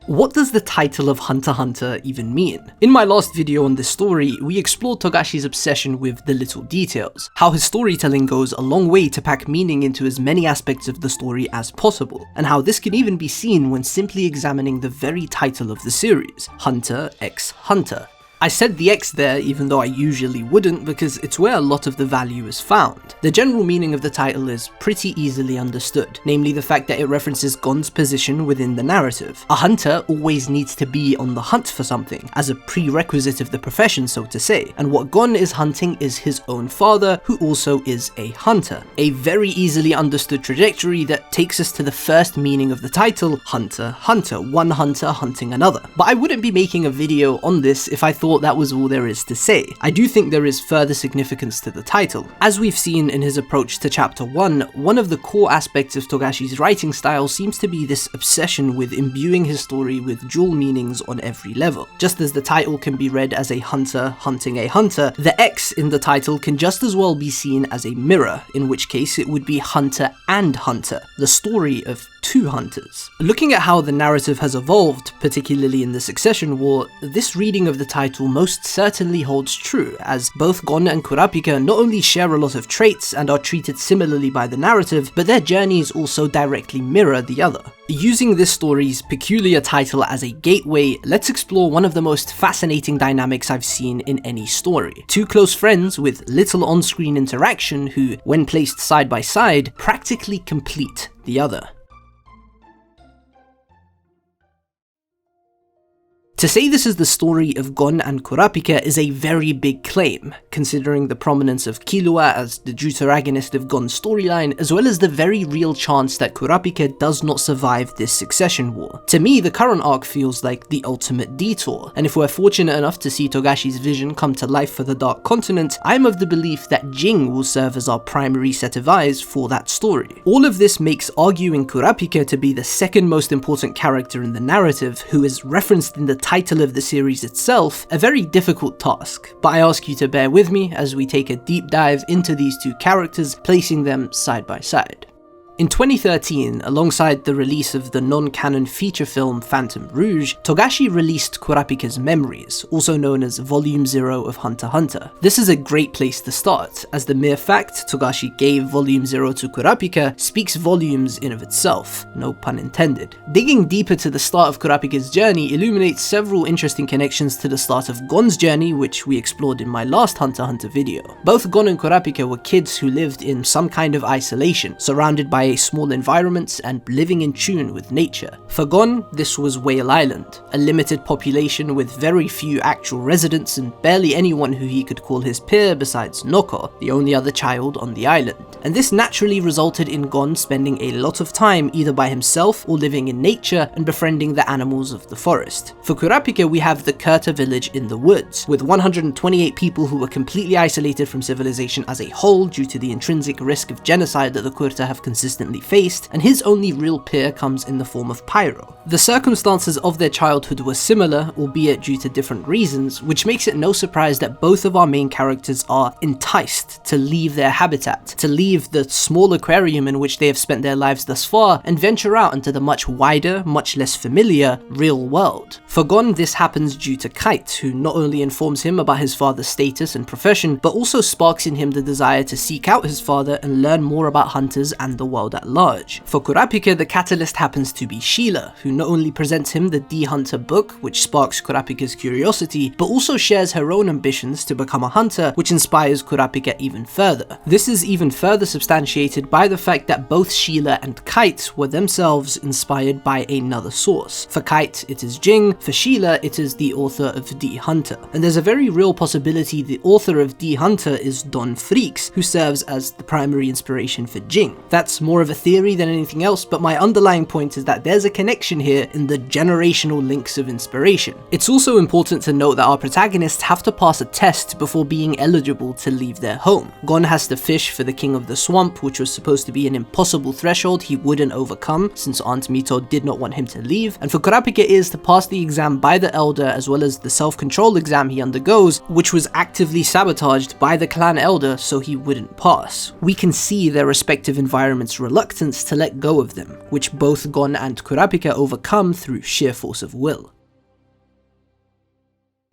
What does the title of Hunter x Hunter even mean? In my last video on this story, we explored Togashi's obsession with the little details, how his storytelling goes a long way to pack meaning into as many aspects of the story as possible, and how this can even be seen when simply examining the very title of the series, Hunter x Hunter. I said the X there even though I usually wouldn't, because it's where a lot of the value is found. The general meaning of the title is pretty easily understood, namely the fact that it references Gon's position within the narrative. A hunter always needs to be on the hunt for something, as a prerequisite of the profession, so to say, and what Gon is hunting is his own father, who also is a hunter. A very easily understood trajectory that takes us to the first meaning of the title, Hunter x Hunter, one hunter hunting another. But I wouldn't be making a video on this if I thought that was all there is to say. I do think there is further significance to the title. As we've seen in his approach to chapter 1, one of the core aspects of Togashi's writing style seems to be this obsession with imbuing his story with dual meanings on every level. Just as the title can be read as a hunter hunting a hunter, the X in the title can just as well be seen as a mirror, in which case it would be Hunter and Hunter, the story of two hunters. Looking at how the narrative has evolved, particularly in the Succession War, this reading of the title most certainly holds true, as both Gon and Kurapika not only share a lot of traits and are treated similarly by the narrative, but their journeys also directly mirror the other. Using this story's peculiar title as a gateway, let's explore one of the most fascinating dynamics I've seen in any story. Two close friends with little on-screen interaction who, when placed side by side, practically complete the other. To say this is the story of Gon and Kurapika is a very big claim, considering the prominence of Killua as the deuteragonist of Gon's storyline, as well as the very real chance that Kurapika does not survive this succession war. To me, the current arc feels like the ultimate detour, and if we're fortunate enough to see Togashi's vision come to life for the Dark Continent, I'm of the belief that Jing will serve as our primary set of eyes for that story. All of this makes arguing Kurapika to be the second most important character in the narrative, who is referenced in the title of the series itself, a very difficult task, but I ask you to bear with me as we take a deep dive into these two characters, placing them side by side. In 2013, alongside the release of the non-canon feature film Phantom Rouge, Togashi released Kurapika's Memories, also known as Volume 0 of Hunter x Hunter. This is a great place to start, as the mere fact Togashi gave Volume 0 to Kurapika speaks volumes in of itself, no pun intended. Digging deeper to the start of Kurapika's journey illuminates several interesting connections to the start of Gon's journey, which we explored in my last Hunter x Hunter video. Both Gon and Kurapika were kids who lived in some kind of isolation, surrounded by a small environments and living in tune with nature. For Gon, this was Whale Island, a limited population with very few actual residents and barely anyone who he could call his peer besides Noko, the only other child on the island. And this naturally resulted in Gon spending a lot of time either by himself or living in nature and befriending the animals of the forest. For Kurapika, we have the Kurta village in the woods, with 128 people who were completely isolated from civilization as a whole due to the intrinsic risk of genocide that the Kurta have consistently faced, and his only real peer comes in the form of Pyro. The circumstances of their childhood were similar, albeit due to different reasons, which makes it no surprise that both of our main characters are enticed to leave their habitat, to leave the small aquarium in which they have spent their lives thus far, and venture out into the much wider, much less familiar, real world. For Gon, this happens due to Kite, who not only informs him about his father's status and profession, but also sparks in him the desire to seek out his father and learn more about hunters and the world at large. For Kurapika, the catalyst happens to be Sheila, who not only presents him the D-Hunter book, which sparks Kurapika's curiosity, but also shares her own ambitions to become a hunter, which inspires Kurapika even further. This is even further substantiated by the fact that both Sheila and Kite were themselves inspired by another source. For Kite, it is Jing, for Sheila, it is the author of D-Hunter. And there's a very real possibility the author of D-Hunter is Don Freaks, who serves as the primary inspiration for Jing. That's more of a theory than anything else, but my underlying point is that there's a connection here in the generational links of inspiration. It's also important to note that our protagonists have to pass a test before being eligible to leave their home. Gon has to fish for the King of the Swamp, which was supposed to be an impossible threshold he wouldn't overcome since Aunt Mito did not want him to leave, and for Kurapika is to pass the exam by the Elder as well as the self-control exam he undergoes, which was actively sabotaged by the clan Elder so he wouldn't pass. We can see their respective environments reluctance to let go of them, which both Gon and Kurapika overcome through sheer force of will.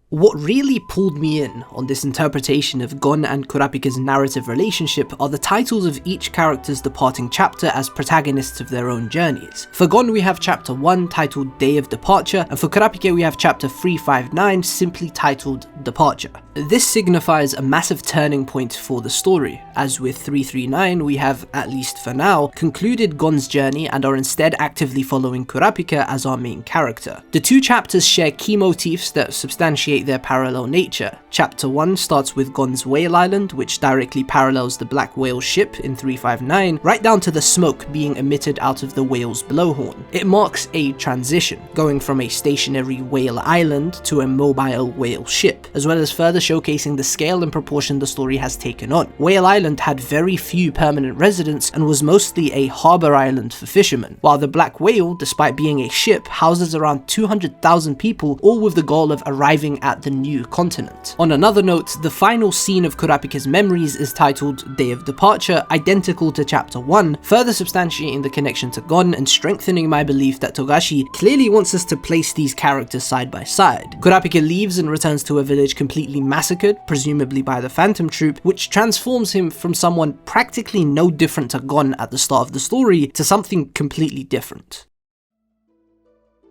What really pulled me in on this interpretation of Gon and Kurapika's narrative relationship are the titles of each character's departing chapter as protagonists of their own journeys. For Gon we have chapter 1 titled Day of Departure, and for Kurapika we have chapter 359 simply titled Departure. This signifies a massive turning point for the story, as with 339 we have, at least for now, concluded Gon's journey and are instead actively following Kurapika as our main character. The two chapters share key motifs that substantiate their parallel nature. Chapter 1 starts with Gon's Whale Island, which directly parallels the Black Whale ship in 359, right down to the smoke being emitted out of the whale's blowhorn. It marks a transition, going from a stationary whale island to a mobile whale ship, as well as further showcasing the scale and proportion the story has taken on. Whale Island had very few permanent residents and was mostly a harbour island for fishermen, while the Black Whale, despite being a ship, houses around 200,000 people, all with the goal of arriving at the new continent. On another note, the final scene of Kurapika's memories is titled Day of Departure, identical to chapter 1, further substantiating the connection to Gon and strengthening my belief that Togashi clearly wants us to place these characters side by side. Kurapika leaves and returns to a village completely massacred, presumably by the Phantom Troop, which transforms him from someone practically no different to Gon at the start of the story to something completely different.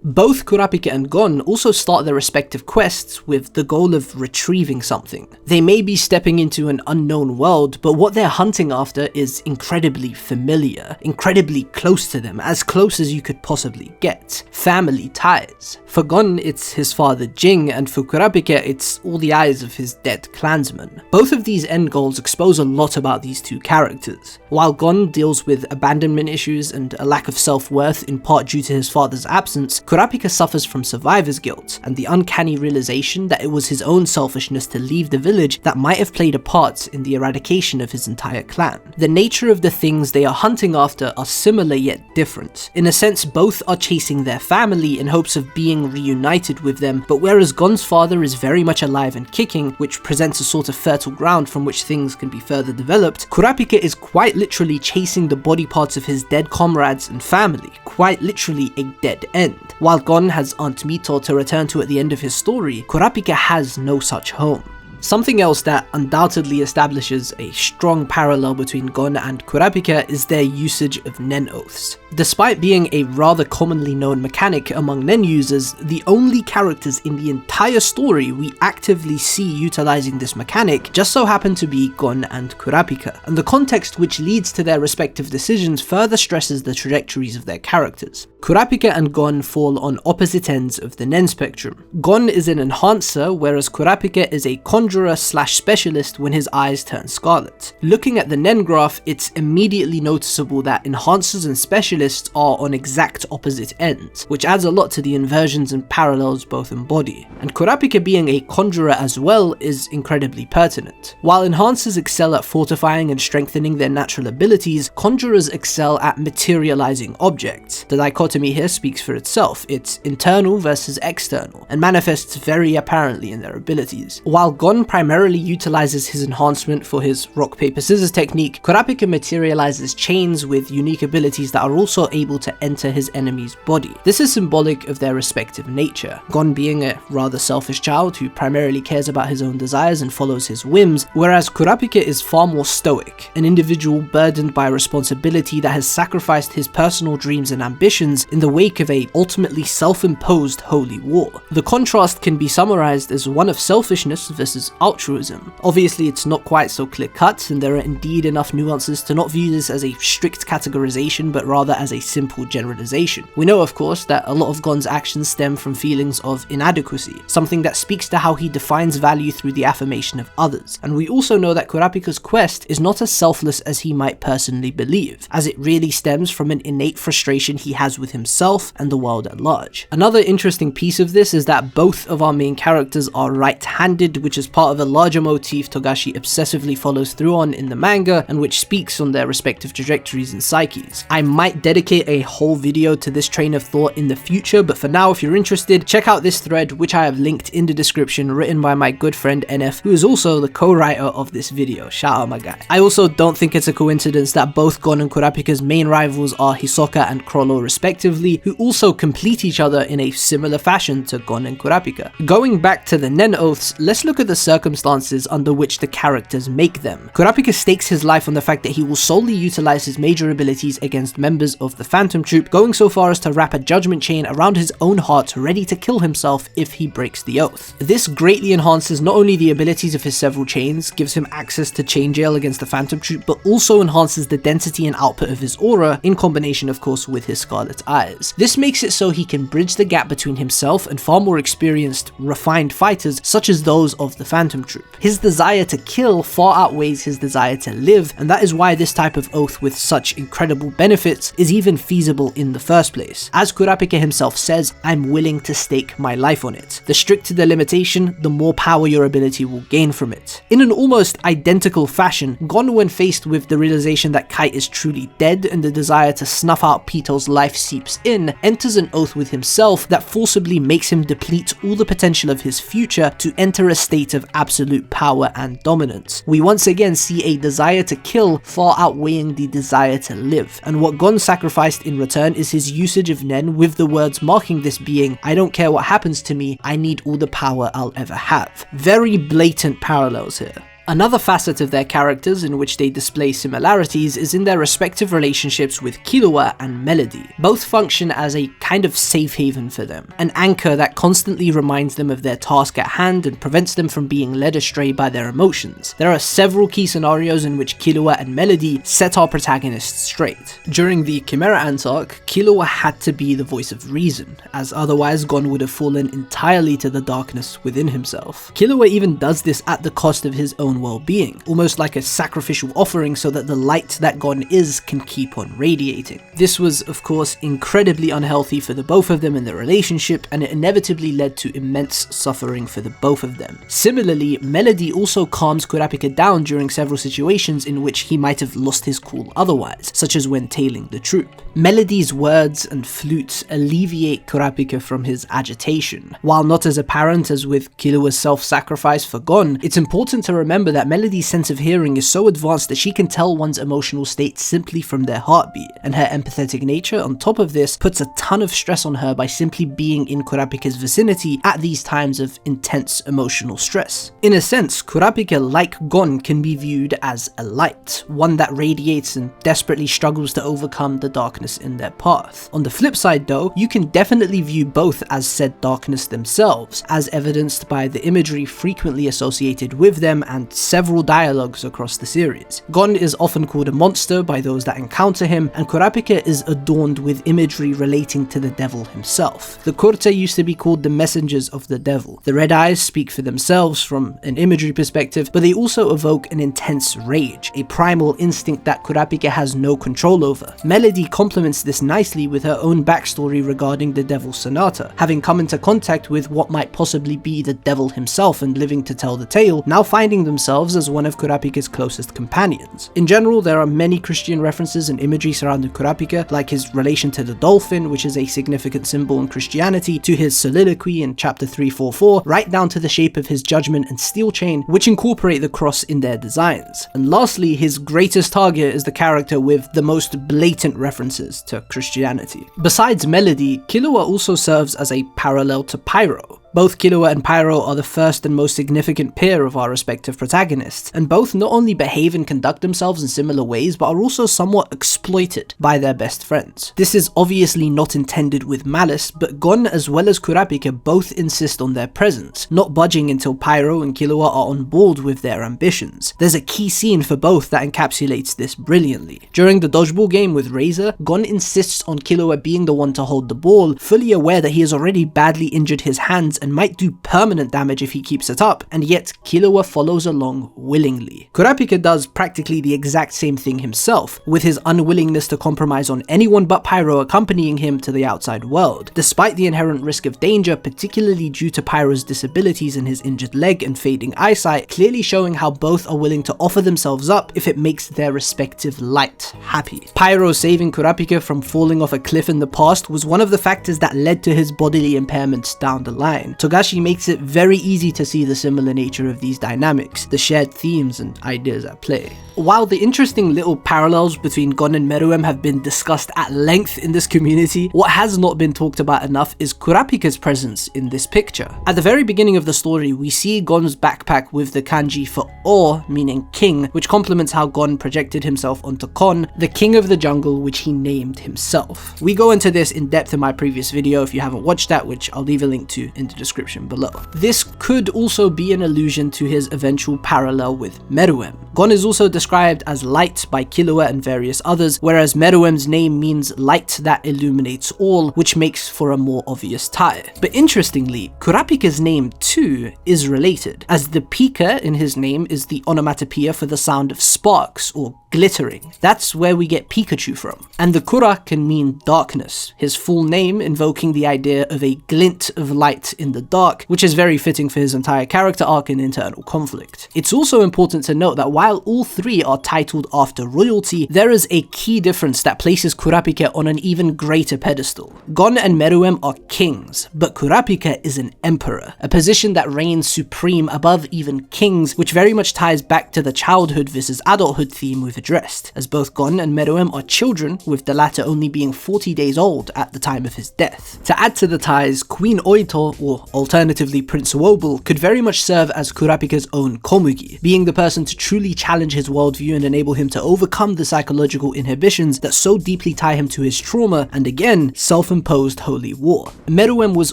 Both Kurapika and Gon also start their respective quests with the goal of retrieving something. They may be stepping into an unknown world, but what they're hunting after is incredibly familiar, incredibly close to them, as close as you could possibly get. Family ties. For Gon, it's his father Jing, and for Kurapika, it's all the eyes of his dead clansmen. Both of these end goals expose a lot about these two characters. While Gon deals with abandonment issues and a lack of self-worth in part due to his father's absence, Kurapika suffers from survivor's guilt and the uncanny realization that it was his own selfishness to leave the village that might have played a part in the eradication of his entire clan. The nature of the things they are hunting after are similar yet different. In a sense, both are chasing their family in hopes of being reunited with them, but whereas Gon's father is very much alive and kicking, which presents a sort of fertile ground from which things can be further developed, Kurapika is quite literally chasing the body parts of his dead comrades and family, quite literally a dead end. While Gon has Aunt Mito to return to at the end of his story, Kurapika has no such home. Something else that undoubtedly establishes a strong parallel between Gon and Kurapika is their usage of Nen oaths. Despite being a rather commonly known mechanic among Nen users, the only characters in the entire story we actively see utilizing this mechanic just so happen to be Gon and Kurapika, and the context which leads to their respective decisions further stresses the trajectories of their characters. Kurapika and Gon fall on opposite ends of the Nen spectrum. Gon is an enhancer, whereas Kurapika is a conjurer/specialist when his eyes turn scarlet. Looking at the Nen graph, it's immediately noticeable that enhancers and specialists are on exact opposite ends, which adds a lot to the inversions and parallels both embody. And Kurapika being a conjurer as well is incredibly pertinent. While enhancers excel at fortifying and strengthening their natural abilities, conjurers excel at materializing objects. The dichotomy here speaks for itself. It's internal versus external, and manifests very apparently in their abilities. While Gon primarily utilizes his enhancement for his rock paper scissors technique, Kurapika materializes chains with unique abilities that are also able to enter his enemy's body. This is symbolic of their respective nature. Gon being a rather selfish child who primarily cares about his own desires and follows his whims, whereas Kurapika is far more stoic, an individual burdened by responsibility that has sacrificed his personal dreams and ambitions in the wake of a ultimately self-imposed holy war. The contrast can be summarized as one of selfishness versus altruism. Obviously it's not quite so clear-cut, and there are indeed enough nuances to not view this as a strict categorization but rather as a simple generalization. We know of course that a lot of Gon's actions stem from feelings of inadequacy, something that speaks to how he defines value through the affirmation of others, and we also know that Kurapika's quest is not as selfless as he might personally believe, as it really stems from an innate frustration he has with himself and the world at large. Another interesting piece of this is that both of our main characters are right-handed, which is part part of a larger motif Togashi obsessively follows through on in the manga, and which speaks on their respective trajectories and psyches. I might dedicate a whole video to this train of thought in the future, but for now, if you're interested, check out this thread, which I have linked in the description, written by my good friend NF, who is also the co-writer of this video. Shout out my guy. I also don't think it's a coincidence that both Gon and Kurapika's main rivals are Hisoka and Chrollo respectively, who also complete each other in a similar fashion to Gon and Kurapika. Going back to the Nen Oaths, let's look at the circumstances under which the characters make them. Kurapika stakes his life on the fact that he will solely utilize his major abilities against members of the Phantom Troop, going so far as to wrap a judgment chain around his own heart, ready to kill himself if he breaks the oath. This greatly enhances not only the abilities of his several chains, gives him access to chain jail against the Phantom Troop, but also enhances the density and output of his aura, in combination of course with his scarlet eyes. This makes it so he can bridge the gap between himself and far more experienced, refined fighters such as those of the Phantom Troop. His desire to kill far outweighs his desire to live, and that is why this type of oath with such incredible benefits is even feasible in the first place. As Kurapika himself says, "I'm willing to stake my life on it." The stricter the limitation, the more power your ability will gain from it. In an almost identical fashion, Gon, when faced with the realization that Kite is truly dead and the desire to snuff out Pito's life seeps in, enters an oath with himself that forcibly makes him deplete all the potential of his future to enter a state of absolute power and dominance. We once again see a desire to kill far outweighing the desire to live, and what Gon sacrificed in return is his usage of Nen, with the words marking this being, "I don't care what happens to me, I need all the power I'll ever have." Very blatant parallels here. Another facet of their characters in which they display similarities is in their respective relationships with Killua and Melody. Both function as a kind of safe haven for them, an anchor that constantly reminds them of their task at hand and prevents them from being led astray by their emotions. There are several key scenarios in which Killua and Melody set our protagonists straight. During the Chimera Ant arc, Killua had to be the voice of reason, as otherwise Gon would have fallen entirely to the darkness within himself. Killua even does this at the cost of his own well-being, almost like a sacrificial offering so that the light that Gon is can keep on radiating. This was of course incredibly unhealthy for the both of them in their relationship, and it inevitably led to immense suffering for the both of them. Similarly, Melody also calms Kurapika down during several situations in which he might have lost his cool otherwise, such as when tailing the troop. Melody's words and flutes alleviate Kurapika from his agitation. While not as apparent as with Killua's self-sacrifice for Gon, it's important to remember that Melody's sense of hearing is so advanced that she can tell one's emotional state simply from their heartbeat, and her empathetic nature on top of this puts a ton of stress on her by simply being in Kurapika's vicinity at these times of intense emotional stress. In a sense, Kurapika, like Gon, can be viewed as a light, one that radiates and desperately struggles to overcome the darkness in their path. On the flip side though, you can definitely view both as said darkness themselves, as evidenced by the imagery frequently associated with them and several dialogues across the series. Gon is often called a monster by those that encounter him, and Kurapika is adorned with imagery relating to the devil himself. The Kurta used to be called the messengers of the devil. The red eyes speak for themselves from an imagery perspective, but they also evoke an intense rage, a primal instinct that Kurapika has no control over. Melody complements this nicely with her own backstory regarding the devil Sonata, having come into contact with what might possibly be the devil himself and living to tell the tale, now finding themselves as one of Kurapika's closest companions. In general, there are many Christian references and imagery surrounding Kurapika, like his relation to the dolphin, which is a significant symbol in Christianity, to his soliloquy in chapter 344, right down to the shape of his judgment and steel chain, which incorporate the cross in their designs. And lastly, his greatest target is the character with the most blatant references to Christianity. Besides Melody, Killua also serves as a parallel to Pyro. Both Killua and Pyro are the first and most significant pair of our respective protagonists, and both not only behave and conduct themselves in similar ways, but are also somewhat exploited by their best friends. This is obviously not intended with malice, but Gon as well as Kurapika both insist on their presence, not budging until Pyro and Killua are on board with their ambitions. There's a key scene for both that encapsulates this brilliantly. During the dodgeball game with Razor, Gon insists on Killua being the one to hold the ball, fully aware that he has already badly injured his hands and might do permanent damage if he keeps it up, and yet Killua follows along willingly. Kurapika does practically the exact same thing himself, with his unwillingness to compromise on anyone but Pyro accompanying him to the outside world, despite the inherent risk of danger, particularly due to Pyro's disabilities and his injured leg and fading eyesight, clearly showing how both are willing to offer themselves up if it makes their respective light happy. Pyro saving Kurapika from falling off a cliff in the past was one of the factors that led to his bodily impairments down the line. Togashi makes it very easy to see the similar nature of these dynamics, the shared themes and ideas at play. While the interesting little parallels between Gon and Meruem have been discussed at length in this community, what has not been talked about enough is Kurapika's presence in this picture. At the very beginning of the story, we see Gon's backpack with the kanji for O, meaning king, which complements how Gon projected himself onto Kon, the king of the jungle, which he named himself. We go into this in depth in my previous video if you haven't watched that, which I'll leave a link to in the description below. This could also be an allusion to his eventual parallel with Meruem. Gon is also described as light by Killua and various others, whereas Meruem's name means light that illuminates all, which makes for a more obvious tie. But interestingly, Kurapika's name too is related, as the pika in his name is the onomatopoeia for the sound of sparks or glittering. That's where we get Pikachu from. And the kura can mean darkness, his full name invoking the idea of a glint of light in the dark, which is very fitting for his entire character arc and internal conflict. It's also important to note that while all three are titled after royalty, there is a key difference that places Kurapika on an even greater pedestal. Gon and Meruem are kings, but Kurapika is an emperor, a position that reigns supreme above even kings, which very much ties back to the childhood versus adulthood theme we've addressed, as both Gon and Meruem are children, with the latter only being 40 days old at the time of his death. To add to the ties, Queen Oito, or alternatively Prince Wobble, could very much serve as Kurapika's own Komugi, being the person to truly challenge his worldview and enable him to overcome the psychological inhibitions that so deeply tie him to his trauma and, again, self-imposed holy war. Meruem was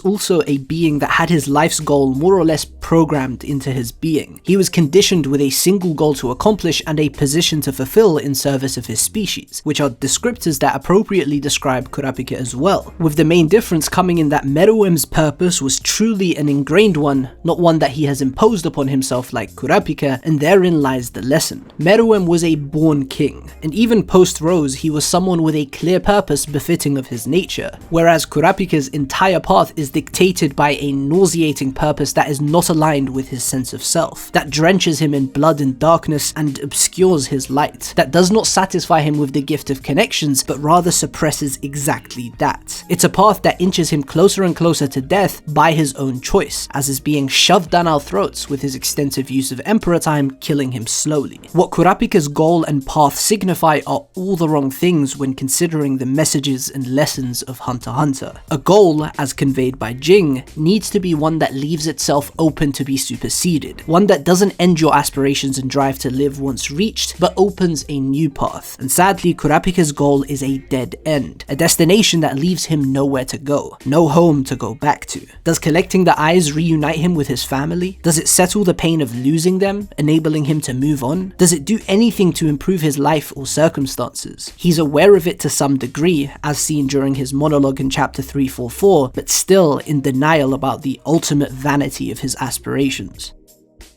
also a being that had his life's goal more or less programmed into his being. He was conditioned with a single goal to accomplish and a position to fulfill in service of his species, which are descriptors that appropriately describe Kurapika as well, with the main difference coming in that Meruem's purpose was truly an ingrained one, not one that he has imposed upon himself like Kurapika, and therein lies the lesson. Meruem was a born king, and even post-Rose he was someone with a clear purpose befitting of his nature, whereas Kurapika's entire path is dictated by a nauseating purpose that is not aligned with his sense of self, that drenches him in blood and darkness and obscures his light, that does not satisfy him with the gift of connections, but rather suppresses exactly that. It's a path that inches him closer and closer to death by his own choice, as is being shoved down our throats with his extensive use of Emperor Time killing him slowly. What Kurapika's goal and path signify are all the wrong things when considering the messages and lessons of Hunter x Hunter. A goal, as conveyed by Jing, needs to be one that leaves itself open to be superseded, one that doesn't end your aspirations and drive to live once reached, but opens a new path. And sadly, Kurapika's goal is a dead end, a destination that leaves him nowhere to go, no home to go back to. Does collecting the eyes reunite him with his family? Does it settle the pain of losing them, enabling him to move on? Does it do anything to improve his life or circumstances? He's aware of it to some degree, as seen during his monologue in chapter 344, but still in denial about the ultimate vanity of his aspirations.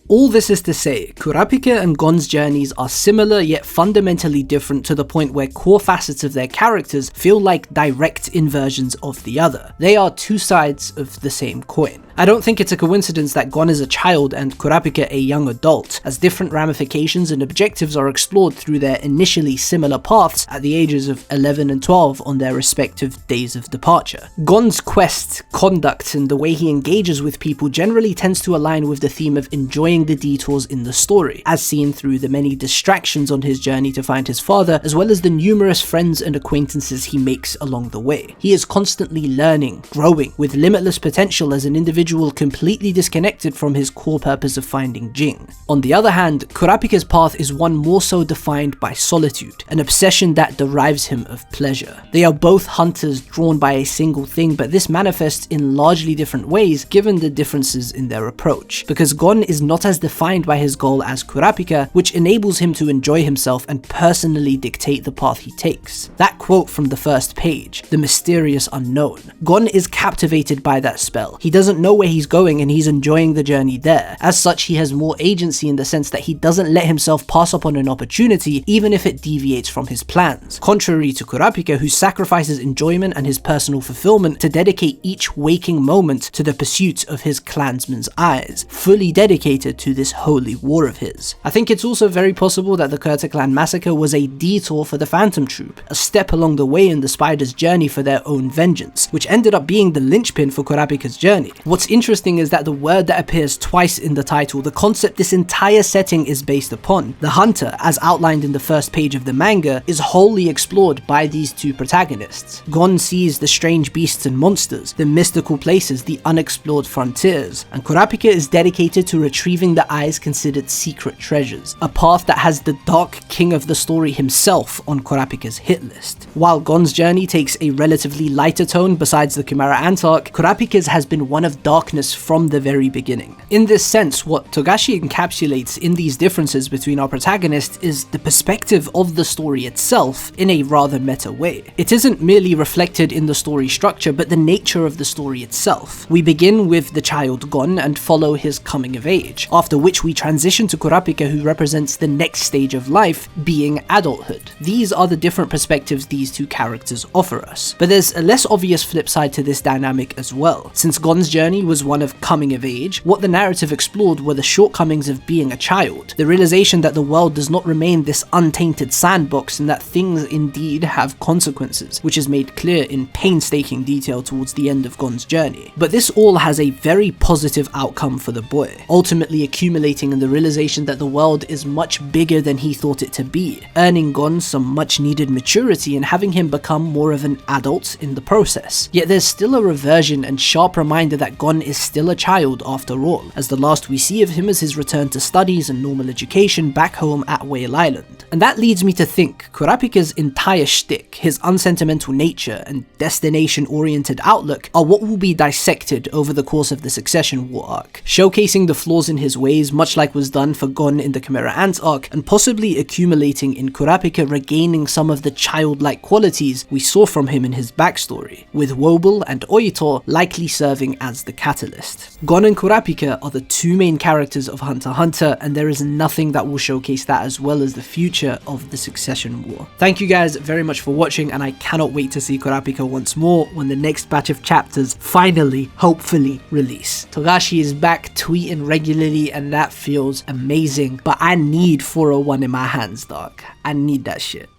All this is to say, Kurapika and Gon's journeys are similar yet fundamentally different to the point where core facets of their characters feel like direct inversions of the other. They are two sides of the same coin. I don't think it's a coincidence that Gon is a child and Kurapika a young adult, as different ramifications and objectives are explored through their initially similar paths at the ages of 11 and 12 on their respective days of departure. Gon's quest, conduct, and the way he engages with people generally tends to align with the theme of enjoying the detours in the story, as seen through the many distractions on his journey to find his father, as well as the numerous friends and acquaintances he makes along the way. He is constantly learning, growing, with limitless potential as an individual completely disconnected from his core purpose of finding Jing. On the other hand, Kurapika's path is one more so defined by solitude, an obsession that derives him of pleasure. They are both hunters drawn by a single thing, but this manifests in largely different ways given the differences in their approach, because Gon is not as defined by his goal as Kurapika, which enables him to enjoy himself and personally dictate the path he takes. That quote from the first page, the mysterious unknown. Gon is captivated by that spell. He doesn't know know where he's going and he's enjoying the journey there. As such, he has more agency in the sense that he doesn't let himself pass up on an opportunity even if it deviates from his plans. Contrary to Kurapika, who sacrifices enjoyment and his personal fulfillment to dedicate each waking moment to the pursuit of his clansmen's eyes, fully dedicated to this holy war of his. I think it's also very possible that the Kurta clan massacre was a detour for the Phantom Troop, a step along the way in the Spider's journey for their own vengeance, which ended up being the linchpin for Kurapika's journey. What's interesting is that the word that appears twice in the title, the concept this entire setting is based upon, the hunter, as outlined in the first page of the manga, is wholly explored by these two protagonists. Gon sees the strange beasts and monsters, the mystical places, the unexplored frontiers, and Kurapika is dedicated to retrieving the Eye's considered secret treasures, a path that has the Dark King of the story himself on Kurapika's hit list. While Gon's journey takes a relatively lighter tone besides the Chimera Ant arc, Kurapika's has been one of darkness from the very beginning. In this sense, what Togashi encapsulates in these differences between our protagonists is the perspective of the story itself in a rather meta way. It isn't merely reflected in the story structure, but the nature of the story itself. We begin with the child Gon and follow his coming of age, after which we transition to Kurapika, who represents the next stage of life, being adulthood. These are the different perspectives these two characters offer us. But there's a less obvious flip side to this dynamic as well. Since Gon's journey was one of coming of age, what the narrative explored were the shortcomings of being a child, the realization that the world does not remain this untainted sandbox and that things indeed have consequences, which is made clear in painstaking detail towards the end of Gon's journey. But this all has a very positive outcome for the boy, ultimately accumulating in the realization that the world is much bigger than he thought it to be, earning Gon some much needed maturity and having him become more of an adult in the process. Yet there's still a reversion and sharp reminder that Gon is still a child after all, as the last we see of him is his return to studies and normal education back home at Whale Island. And that leads me to think Kurapika's entire shtick, his unsentimental nature and destination-oriented outlook, are what will be dissected over the course of the Succession War arc, showcasing the flaws in his ways much like was done for Gon in the Chimera Ant arc, and possibly accumulating in Kurapika regaining some of the childlike qualities we saw from him in his backstory, with Wobble and Oito likely serving as the catalyst. Gon and Kurapika are the two main characters of Hunter x Hunter, and there is nothing that will showcase that as well as the future of the Succession War. Thank you guys very much for watching, and I cannot wait to see Kurapika once more when the next batch of chapters finally, hopefully, release. Togashi is back tweeting regularly and that feels amazing, but I need 401 in my hands, dog. I need that shit.